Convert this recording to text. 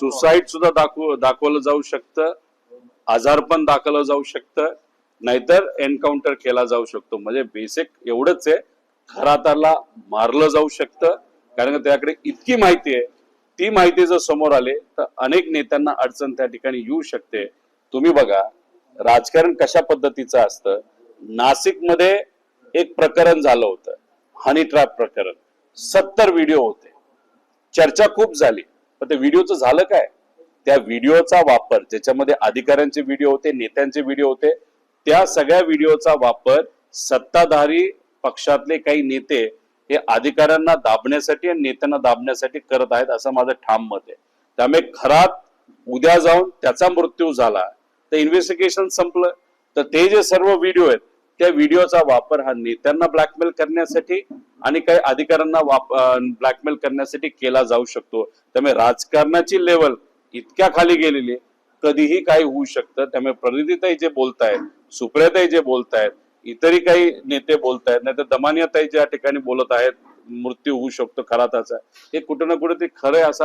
Suicide सुद्धा दाखवलं जाऊ शकतं, आजार पण दाखवलं जाऊ शकतं, नाहीतर एन्काउंटर केला जाऊ शकतो. म्हणजे बेसिक एवढंच आहे, खराताला मारलं जाऊ शकतं, कारण त्याकडे इतकी माहिती आहे. ती माहिती जर समोर आली तर अनेक नेत्यांना अडचण त्या ठिकाणी येऊ शकते. तुम्ही बघा राजकारण कशा पद्धतीचं असतं. नाशिकमध्ये एक प्रकरण झालं होतं, हनी ट्रॅप प्रकरण. 70 व्हिडिओ होते, चर्चा खूप झाली, पण त्या व्हिडिओचं झालं काय? त्या व्हिडिओचा वापर, ज्याच्यामध्ये अधिकाऱ्यांचे व्हिडिओ होते, नेत्यांचे व्हिडिओ होते, त्या सगळ्या व्हिडिओचा वापर सत्ताधारी पक्षातले काही नेते हे अधिकाऱ्यांना दाबण्यासाठी आणि नेत्यांना दाबण्यासाठी करत आहेत, असं माझं ठाम मत आहे. त्यामुळे खरात उद्या जाऊन त्याचा मृत्यू झाला तर इन्व्हेस्टिगेशन संपलं. तर ते जे सर्व व्हिडिओ आहेत त्या व्हिडिओचा वापर हा नेत्यांना ब्लॅकमेल करण्यासाठी आणि काही अधिकाऱ्यांना ब्लॅकमेल करण्यासाठी केला जाऊ शकतो. त्यामुळे राजकारणाची लेवल इतक्या खाली गेलेली, कधीही काही होऊ शकतं. त्यामुळे प्रणितीताई जे बोलतायत, सुप्रियाताई जे बोलतायत, इतरही काही नेते बोलतायत, नाही तर दमानियाताई ज्या ठिकाणी बोलत आहेत मृत्यू होऊ शकतो खराताचा, हे कुठं ना कुठे ते खरं आहे असं